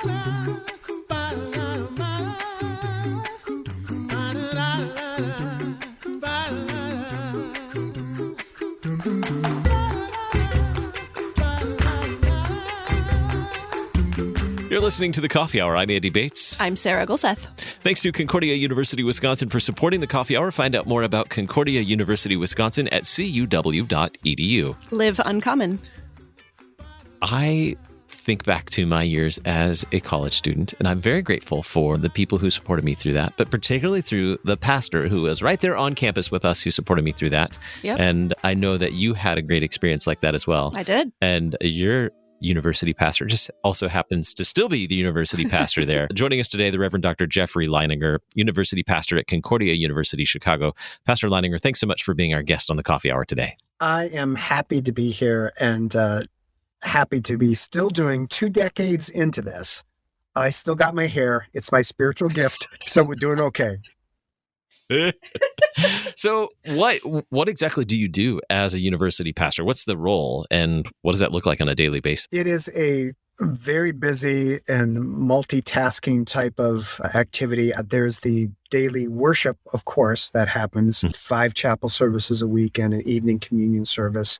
You're listening to The Coffee Hour. I'm Andy Bates. I'm Sarah Gulseth. Thanks to Concordia University, Wisconsin for supporting The Coffee Hour. Find out more about Concordia University, Wisconsin at cuw.edu. Live uncommon. I think back to my years as a college student, and I'm very grateful for the people who supported me through that, but particularly through the pastor who was right there on campus with us who supported me through that. Yep. And I know that you had a great experience like that as well. I did. And your university pastor just also happens to still be the university pastor there. Joining us today, the Reverend Dr. Jeffrey Leininger, university pastor at Concordia University Chicago. Pastor Leininger, thanks so much for being our guest on the Coffee Hour today. I am happy to be here and happy to be still doing 2 decades into this. I still got my hair. It's my spiritual gift, so we're doing okay. So what exactly do you do as a university pastor? What's the role and what does that look like on a daily basis? It is a very busy and multitasking type of activity. There's the daily worship, of course, that happens, 5 chapel services a week and an evening communion service.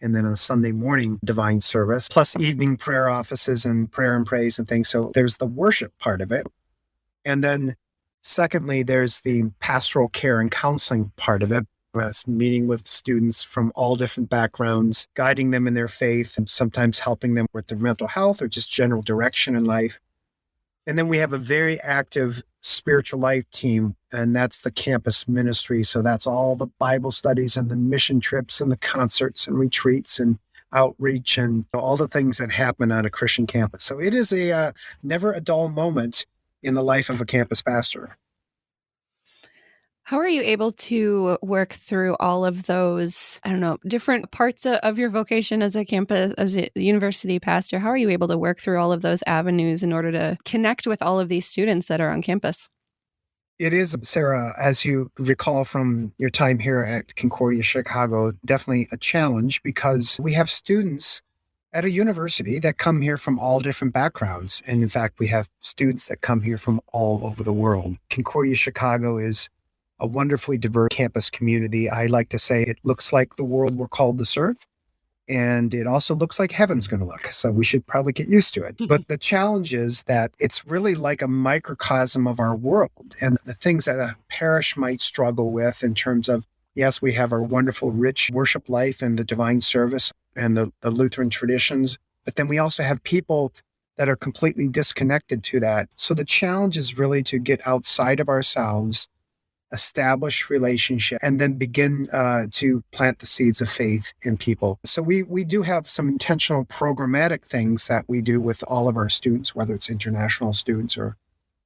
And then on a Sunday morning, divine service, plus evening prayer offices and prayer and praise and things. So there's the worship part of it. And then secondly, there's the pastoral care and counseling part of it. That's meeting with students from all different backgrounds, guiding them in their faith, and sometimes helping them with their mental health or just general direction in life. And then we have a very active spiritual life team, and that's the campus ministry. So that's all the Bible studies and the mission trips and the concerts and retreats and outreach and all the things that happen on a Christian campus. So it is a never a dull moment in the life of a campus pastor. How are you able to work through all of those, different parts of your vocation as a campus, as a university pastor? How are you able to work through all of those avenues in order to connect with all of these students that are on campus? It is, Sarah, as you recall from your time here at Concordia Chicago, definitely a challenge because we have students at a university that come here from all different backgrounds. And in fact, we have students that come here from all over the world. Concordia Chicago is a wonderfully diverse campus community. I like to say it looks like the world we're called to serve. And it also looks like heaven's going to look. So we should probably get used to it. But the challenge is that it's really like a microcosm of our world. And the things that a parish might struggle with in terms of, yes, we have our wonderful, rich worship life and the divine service and the Lutheran traditions. But then we also have people that are completely disconnected to that. So the challenge is really to get outside of ourselves, establish relationship, and then begin to plant the seeds of faith in people. So we do have some intentional programmatic things that we do with all of our students, whether it's international students or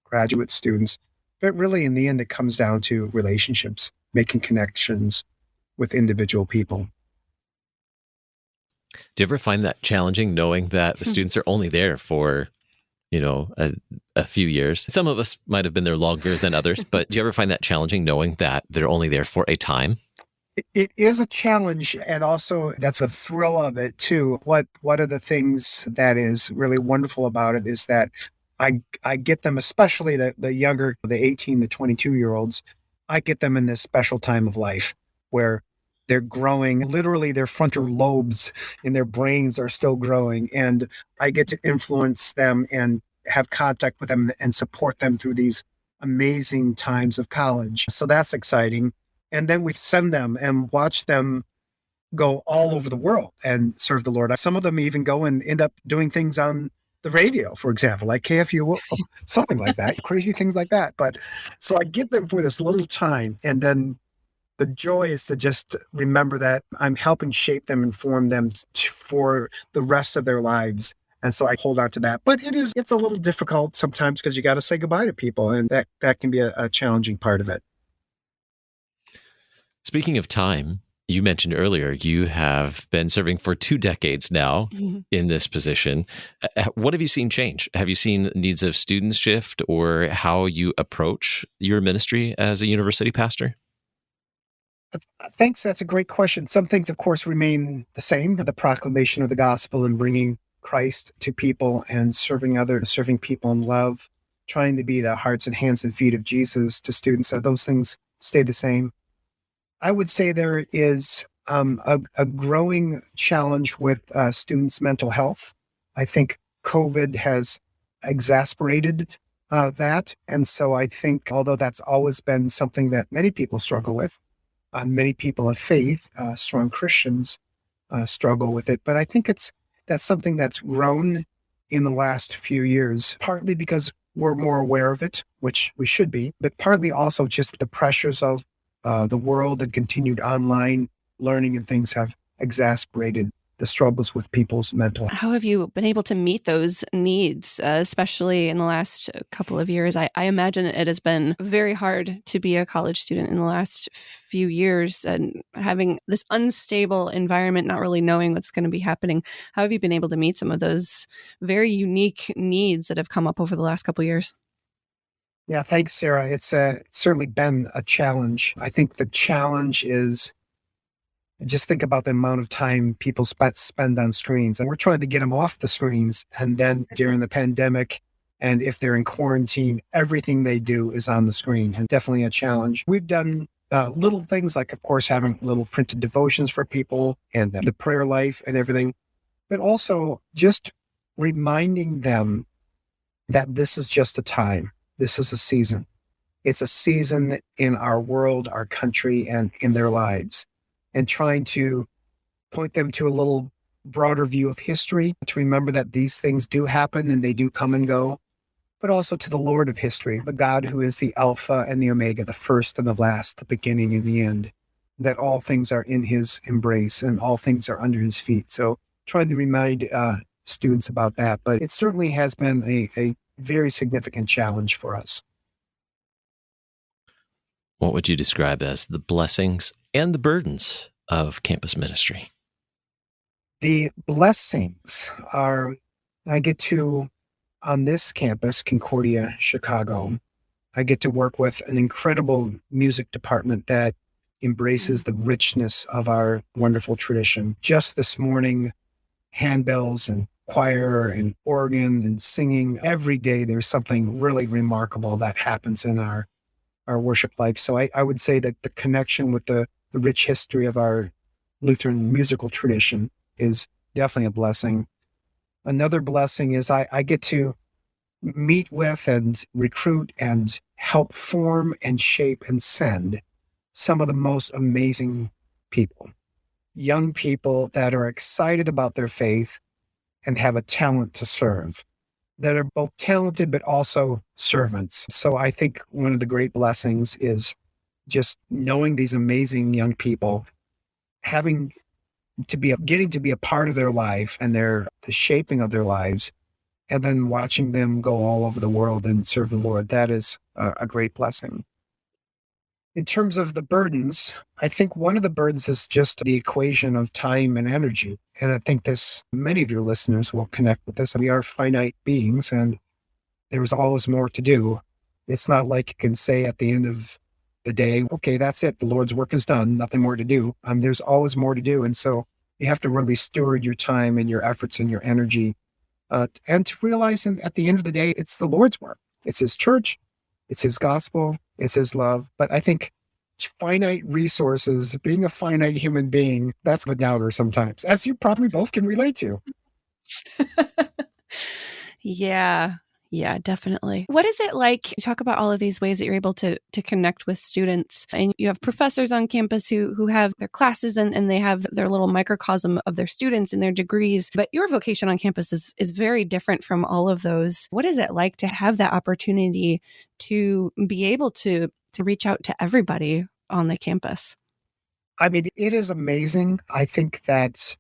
graduate students. But really, in the end, it comes down to relationships, making connections with individual people. Do you ever find that challenging knowing that the students are only there for, a few years? Some of us might have been there longer than others, but do you ever find that challenging knowing that they're only there for a time? It is a challenge, and also that's a thrill of it too. What are the things that is really wonderful about it is that I get them, especially the younger, the 18 to 22-year-olds, I get them in this special time of life where they're growing, literally their frontal lobes in their brains are still growing. And I get to influence them and have contact with them and support them through these amazing times of college. So that's exciting. And then we send them and watch them go all over the world and serve the Lord. Some of them even go and end up doing things on the radio, for example, like KFU, something like that, crazy things like that. But so I get them for this little time, and then the joy is to just remember that I'm helping shape them and form them for the rest of their lives. And so I hold on to that. But it's a little difficult sometimes because you got to say goodbye to people. And that can be a challenging part of it. Speaking of time, you mentioned earlier you have been serving for 2 decades now in this position. What have you seen change? Have you seen needs of students shift or how you approach your ministry as a university pastor? Thanks. That's a great question. Some things, of course, remain the same. The proclamation of the gospel and bringing Christ to people and serving others, serving people in love, trying to be the hearts and hands and feet of Jesus to students. So those things stay the same. I would say there is a growing challenge with students' mental health. I think COVID has exasperated that. And so I think, although that's always been something that many people struggle with, many people of faith, strong Christians, struggle with it. But I think that's something that's grown in the last few years, partly because we're more aware of it, which we should be, but partly also just the pressures of the world and continued online learning and things have exasperated the struggles with people's mental health. How have you been able to meet those needs, especially in the last couple of years? I imagine it has been very hard to be a college student in the last few years and having this unstable environment, not really knowing what's going to be happening. How have you been able to meet some of those very unique needs that have come up over the last couple of years? Yeah, thanks, Sarah. It's certainly been a challenge. I think the challenge is just think about the amount of time people spend on screens. And we're trying to get them off the screens. And then during the pandemic, and if they're in quarantine, everything they do is on the screen. And definitely a challenge. We've done little things like, of course, having little printed devotions for people and the prayer life and everything, but also just reminding them that this is just a time. This is a season. It's a season in our world, our country, and in their lives. And trying to point them to a little broader view of history, to remember that these things do happen and they do come and go, but also to the Lord of history, the God who is the Alpha and the Omega, the first and the last, the beginning and the end, that all things are in his embrace and all things are under his feet. So trying to remind students about that, but it certainly has been a very significant challenge for us. What would you describe as the blessings and the burdens of campus ministry? The blessings are, I get to, on this campus, Concordia, Chicago, I get to work with an incredible music department that embraces the richness of our wonderful tradition. Just this morning, handbells and choir and organ and singing. Every day there's something really remarkable that happens in our worship life. So I would say that the connection with the rich history of our Lutheran musical tradition is definitely a blessing. Another blessing is I get to meet with and recruit and help form and shape and send some of the most amazing people, young people that are excited about their faith and have a talent to serve, that are both talented but also servants. So I think one of the great blessings is just knowing these amazing young people, having to be getting to be a part of their life and the shaping of their lives, and then watching them go all over the world and serve the Lord. That is a great blessing. In terms of the burdens, I think one of the burdens is just the equation of time and energy. And I think many of your listeners will connect with this. We are finite beings and there's always more to do. It's not like you can say at the end of the day, okay, that's it. The Lord's work is done. Nothing more to do. There's always more to do. And so you have to really steward your time and your efforts and your energy. And to realize that at the end of the day, it's the Lord's work. It's his church. It's his gospel. It's his love. But I think finite resources, being a finite human being, that's a doubter sometimes, as you probably both can relate to. Yeah, definitely. What is it like? You talk about all of these ways that you're able to connect with students, and you have professors on campus who have their classes and they have their little microcosm of their students and their degrees. But your vocation on campus is very different from all of those. What is it like to have that opportunity to be able to reach out to everybody on the campus? I mean, it is amazing. I think that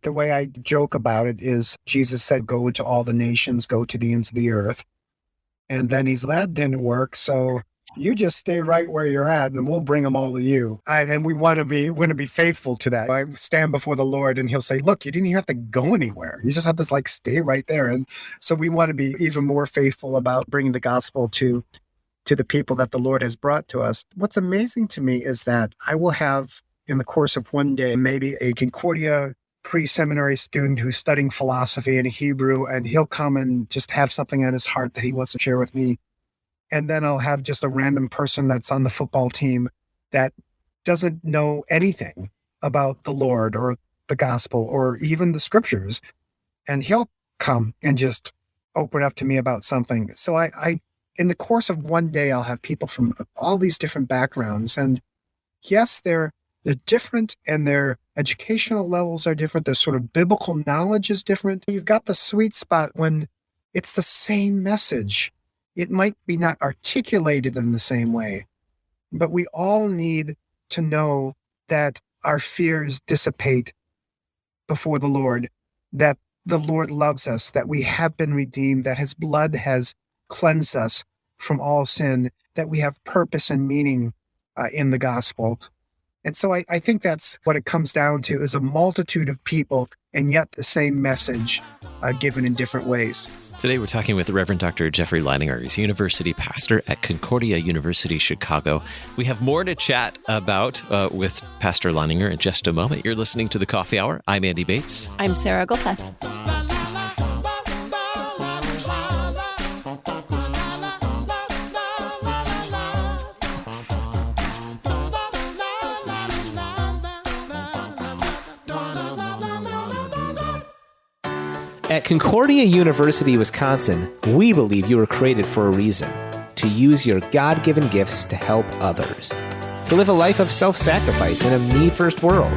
the way I joke about it is Jesus said, go into all the nations, go to the ends of the earth. And then that didn't work. So you just stay right where you're at and we'll bring them all to you. And we want to be faithful to that. I stand before the Lord and he'll say, look, you didn't even have to go anywhere. You just have to stay right there. And so we want to be even more faithful about bringing the gospel to the people that the Lord has brought to us. What's amazing to me is that I will have in the course of one day, maybe a Concordia pre-seminary student who's studying philosophy and Hebrew, and he'll come and just have something on his heart that he wants to share with me. And then I'll have just a random person that's on the football team that doesn't know anything about the Lord or the gospel or even the scriptures. And he'll come and just open up to me about something. So I in the course of one day, I'll have people from all these different backgrounds. And yes, they're different and their educational levels are different. Their sort of biblical knowledge is different. You've got the sweet spot when it's the same message. It might be not articulated in the same way, but we all need to know that our fears dissipate before the Lord, that the Lord loves us, that we have been redeemed, that his blood has cleansed us from all sin, that we have purpose and meaning in the gospel. And so I think that's what it comes down to, is a multitude of people and yet the same message given in different ways. Today we're talking with the Reverend Dr. Jeffrey Leininger. He's university pastor at Concordia University Chicago. We have more to chat about with Pastor Leininger in just a moment. You're listening to The Coffee Hour. I'm Andy Bates. I'm Sarah Gulseth. At Concordia University, Wisconsin, we believe you were created for a reason: to use your God-given gifts to help others, to live a life of self-sacrifice in a me-first world,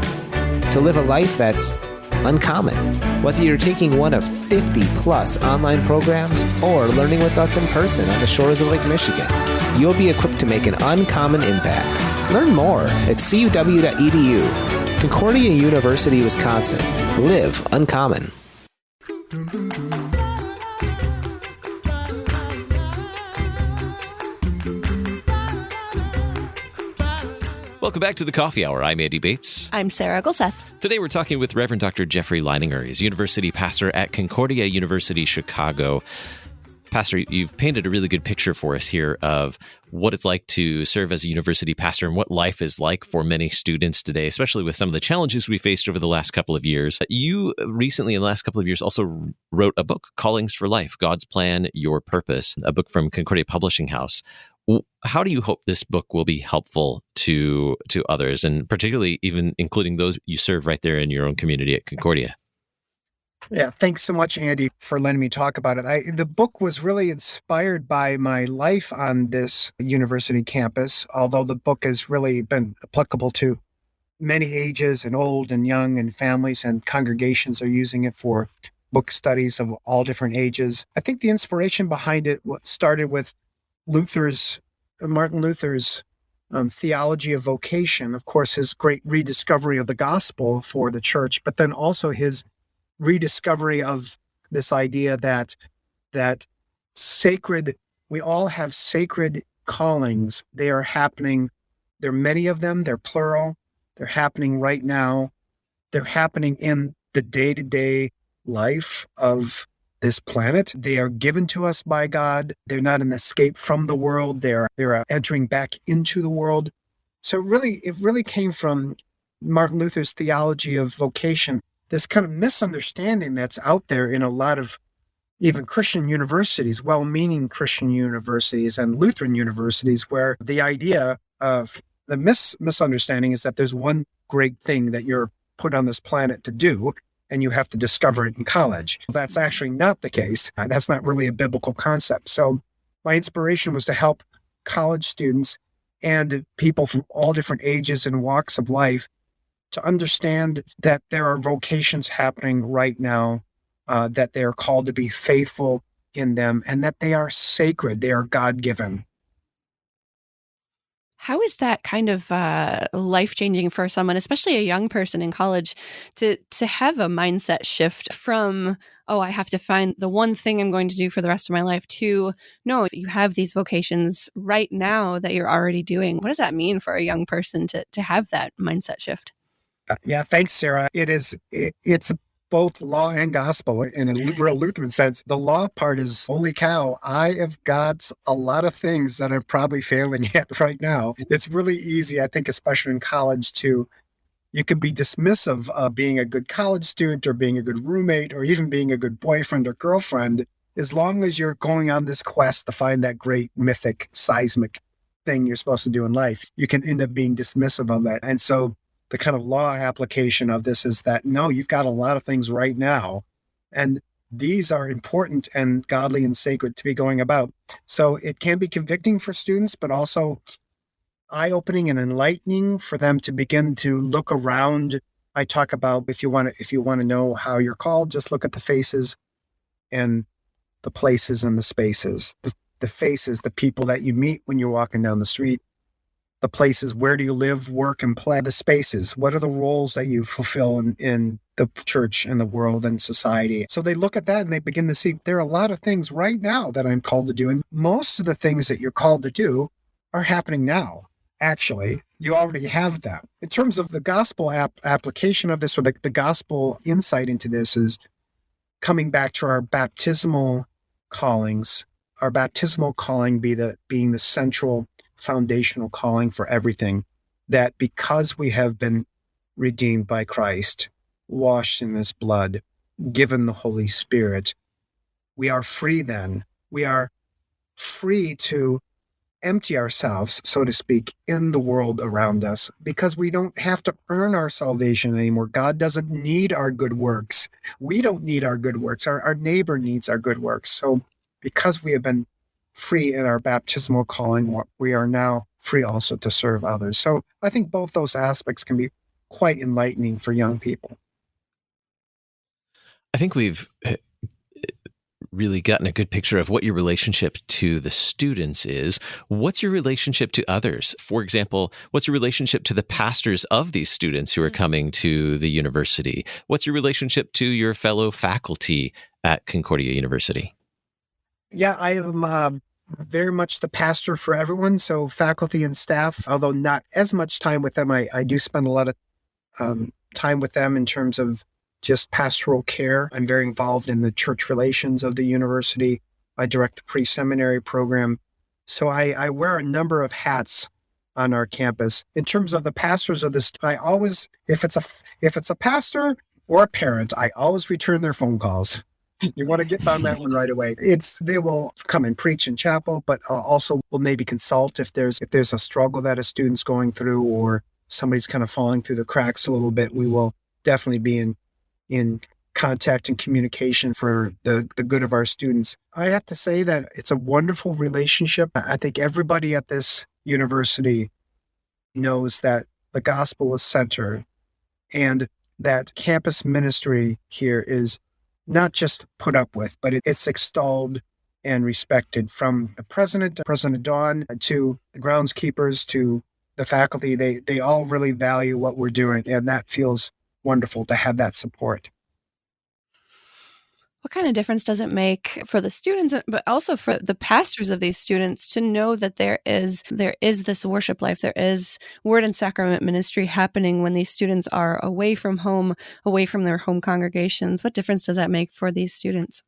to live a life that's uncommon. Whether you're taking one of 50-plus online programs or learning with us in person on the shores of Lake Michigan, you'll be equipped to make an uncommon impact. Learn more at cuw.edu. Concordia University, Wisconsin. Live uncommon. Welcome back to the Coffee Hour. I'm Andy Bates. I'm Sarah Gulseth. Today we're talking with Reverend Dr. Jeffrey Leininger. He's university pastor at Concordia University Chicago. Pastor, you've painted a really good picture for us here of what it's like to serve as a university pastor and what life is like for many students today, especially with some of the challenges we faced over the last couple of years. You recently, in the last couple of years, also wrote a book, Callings for Life, God's Plan, Your Purpose, a book from Concordia Publishing House. How do you hope this book will be helpful to others, and particularly even including those you serve right there in your own community at Concordia? Yeah, thanks so much, Andy, for letting me talk about it. The book was really inspired by my life on this university campus, although the book has really been applicable to many ages and old and young, and families and congregations are using it for book studies of all different ages. I think the inspiration behind it started with Martin Luther's theology of vocation, of course, his great rediscovery of the gospel for the church, but then also his rediscovery of this idea that sacred, we all have sacred callings. They are happening. There are many of them. They're plural. They're happening right now. They're happening in the day-to-day life of this planet. They are given to us by God. They're not an escape from the world. They're entering back into the world. So it really came from Martin Luther's theology of vocation, this kind of misunderstanding that's out there in a lot of even Christian universities, well-meaning Christian universities and Lutheran universities, where the idea of the misunderstanding is that there's one great thing that you're put on this planet to do, and you have to discover it in college. That's actually not the case. That's not really a biblical concept. So my inspiration was to help college students and people from all different ages and walks of life to understand that there are vocations happening right now, that they are called to be faithful in them, and that they are sacred. They are God-given. How is that kind of life-changing for someone, especially a young person in college, to have a mindset shift from, I have to find the one thing I'm going to do for the rest of my life, to, no, you have these vocations right now that you're already doing. What does that mean for a young person to have that mindset shift? Yeah, thanks, Sarah. It's both law and gospel in a real Lutheran sense. The law part is, holy cow, I have got a lot of things that I'm probably failing at right now. It's really easy, I think, especially in college, to You could be dismissive of being a good college student or being a good roommate or even being a good boyfriend or girlfriend, as long as you're going on this quest to find that great mythic seismic thing you're supposed to do in life. You can end up being dismissive of that. And so the kind of law application of this is that, no, you've got a lot of things right now, and these are important and godly and sacred to be going about. So it can be convicting for students, but also eye-opening and enlightening for them to begin to look around. I talk about, if you want to know how you're called, just look at the faces and the places and the spaces. The faces, the people that you meet when you're walking down the street. The places, where do you live, work, and play? The spaces, what are the roles that you fulfill in the church and the world and society? So they look at that and they begin to see there are a lot of things right now that I'm called to do. And most of the things that you're called to do are happening now. Actually, you already have that. In terms of the gospel application of this, or the gospel insight into this, is coming back to our baptismal callings, our baptismal calling being the central foundational calling for everything, that because we have been redeemed by Christ, washed in his blood, given the Holy Spirit, we are free then. We are free to empty ourselves, so to speak, in the world around us, because we don't have to earn our salvation anymore. God doesn't need our good works. We don't need our good works. Our neighbor needs our good works. So because we have been free in our baptismal calling, we are now free also to serve others. So I think both those aspects can be quite enlightening for young people. I think we've really gotten a good picture of what your relationship to the students is. What's your relationship to others? For example, what's your relationship to the pastors of these students who are coming to the university? What's your relationship to your fellow faculty at Concordia University? Yeah, I am very much the pastor for everyone. So faculty and staff, although not as much time with them, I do spend a lot of time with them in terms of just pastoral care. I'm very involved in the church relations of the university. I direct the pre-seminary program. So I wear a number of hats on our campus. In terms of the pastors of this, I always, if it's a pastor or a parent, I always return their phone calls. You want to get on that one right away. They will come and preach in chapel, but also will maybe consult if there's a struggle that a student's going through, or somebody's kind of falling through the cracks a little bit. We will definitely be in contact and communication for the good of our students. I have to say that it's a wonderful relationship. I think everybody at this university knows that the gospel is center, and that campus ministry here is not just put up with, but it's extolled and respected, from the president, President Dawn, to the groundskeepers, to the faculty. They all really value what we're doing, and that feels wonderful to have that support. What kind of difference does it make for the students, but also for the pastors of these students, to know that there is this worship life, there is word and sacrament ministry happening when these students are away from home, away from their home congregations? What difference does that make for these students?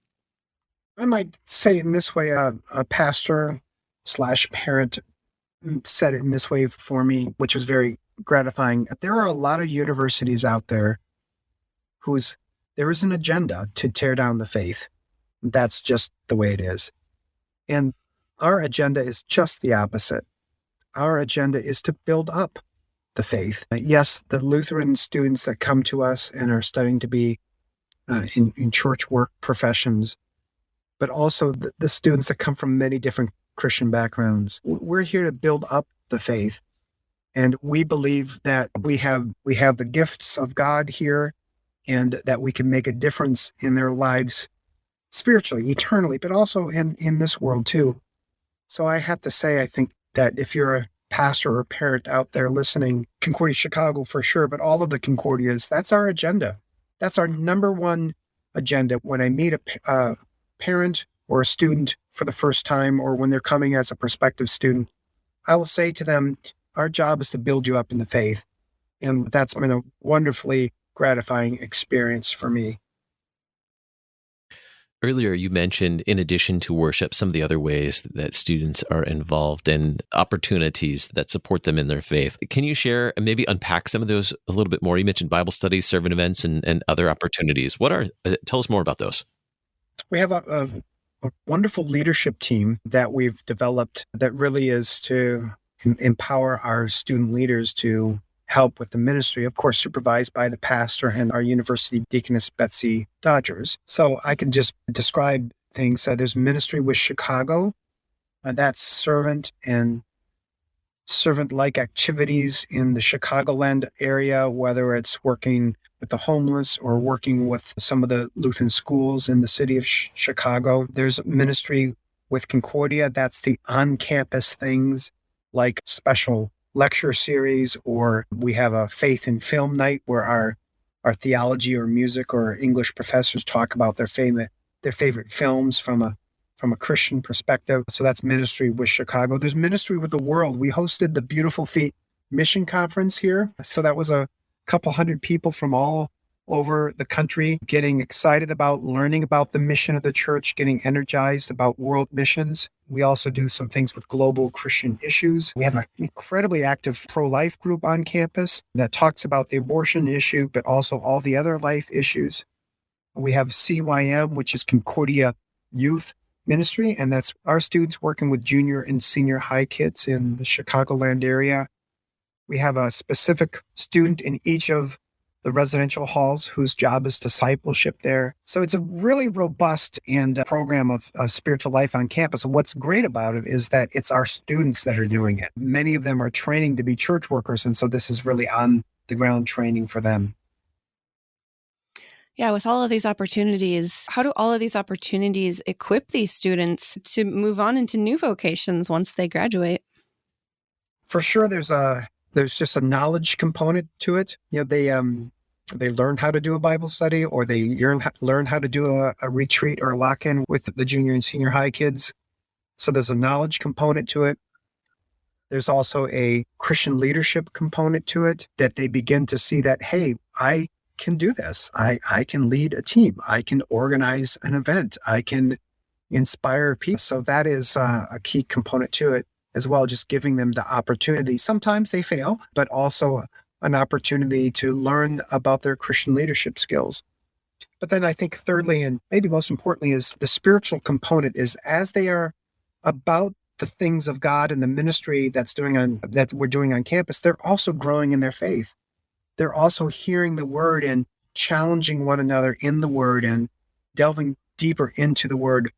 I might say it in this way, a pastor/parent said it in this way for me, which was very gratifying. There are a lot of universities out there there is an agenda to tear down the faith. That's just the way it is. And our agenda is just the opposite. Our agenda is to build up the faith. Yes, the Lutheran students that come to us and are studying to be in church work professions, but also the students that come from many different Christian backgrounds. We're here to build up the faith. And we believe that we have the gifts of God here, and that we can make a difference in their lives spiritually, eternally, but also in this world too. So I have to say, I think that if you're a pastor or parent out there listening, Concordia Chicago for sure, but all of the Concordias, that's our agenda. That's our number one agenda. When I meet a parent or a student for the first time, or when they're coming as a prospective student, I will say to them, our job is to build you up in the faith. And that's been a wonderfully gratifying experience for me. Earlier, you mentioned, in addition to worship, some of the other ways that students are involved and opportunities that support them in their faith. Can you share and maybe unpack some of those a little bit more? You mentioned Bible studies, servant events, and other opportunities. Tell us more about those. We have a wonderful leadership team that we've developed that really is to empower our student leaders to help with the ministry, of course, supervised by the pastor and our university deaconess, Betsy Dodgers. So I can just describe things. There's ministry with Chicago. That's servant and servant-like activities in the Chicagoland area, whether it's working with the homeless or working with some of the Lutheran schools in the city of Chicago. There's ministry with Concordia. That's the on-campus things like special lecture series, or we have a faith and film night where our theology or music or English professors talk about their favorite films from a Christian perspective. So that's ministry with Chicago. There's ministry with the world. We hosted the Beautiful Feet Mission Conference here. So that was a couple hundred people from all over the country getting excited about learning about the mission of the church, getting energized about world missions. We also do some things with global Christian issues. We have an incredibly active pro-life group on campus that talks about the abortion issue, but also all the other life issues. We have CYM, which is Concordia Youth Ministry, and that's our students working with junior and senior high kids in the Chicagoland area. We have a specific student in each of the residential halls whose job is discipleship there. So it's a really robust and program of spiritual life on campus. And what's great about it is that it's our students that are doing it. Many of them are training to be church workers, and so this is really on the ground training for them. Yeah, with all of these opportunities, how do all of these opportunities equip these students to move on into new vocations once they graduate? For sure, there's just a knowledge component to it. They learn how to do a Bible study, or they learn how to do a retreat or a lock-in with the junior and senior high kids. So there's a knowledge component to it. There's also a Christian leadership component to it, that they begin to see that, hey, I can do this. I can lead a team. I can organize an event. I can inspire people. So that is a key component to it as well, just giving them the opportunity. Sometimes they fail, but also an opportunity to learn about their Christian leadership skills. But then I think thirdly, and maybe most importantly, is the spiritual component is as they are about the things of God and the ministry that we're doing on campus, they're also growing in their faith. They're also hearing the word and challenging one another in the word and delving deeper into the word.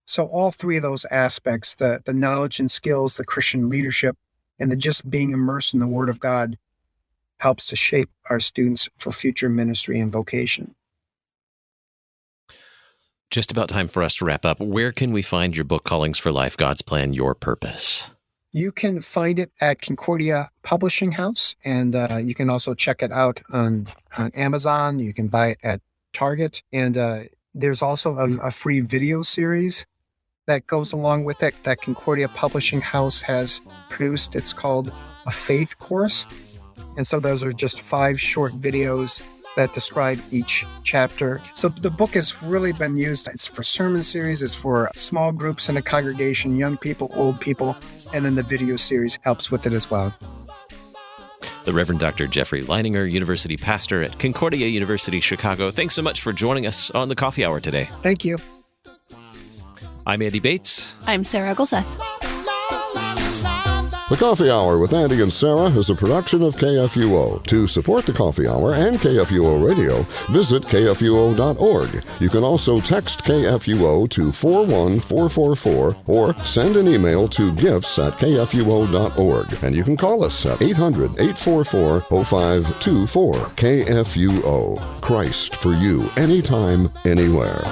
So all three of those aspects, the knowledge and skills, the Christian leadership, and the just being immersed in the word of God, helps to shape our students for future ministry and vocation. Just about time for us to wrap up. Where can we find your book, Callings for Life, God's Plan, Your Purpose? You can find it at Concordia Publishing House, and you can also check it out on Amazon. You can buy it at Target, and there's also a free video series that goes along with it that Concordia Publishing House has produced. It's called A Faith Course. And so those are just 5 short videos that describe each chapter. So the book has really been used. It's for sermon series, it's for small groups in a congregation, young people, old people, and then the video series helps with it as well. The Reverend Dr. Jeffrey Leininger, University Pastor at Concordia University Chicago. Thanks so much for joining us on the Coffee Hour today. Thank you. I'm Andy Bates. I'm Sarah Golseth. The Coffee Hour with Andy and Sarah is a production of KFUO. To support the Coffee Hour and KFUO Radio, visit KFUO.org. You can also text KFUO to 41444 or send an email to gifts@KFUO.org. And you can call us at 800-844-0524. KFUO. Christ for you, anytime, anywhere.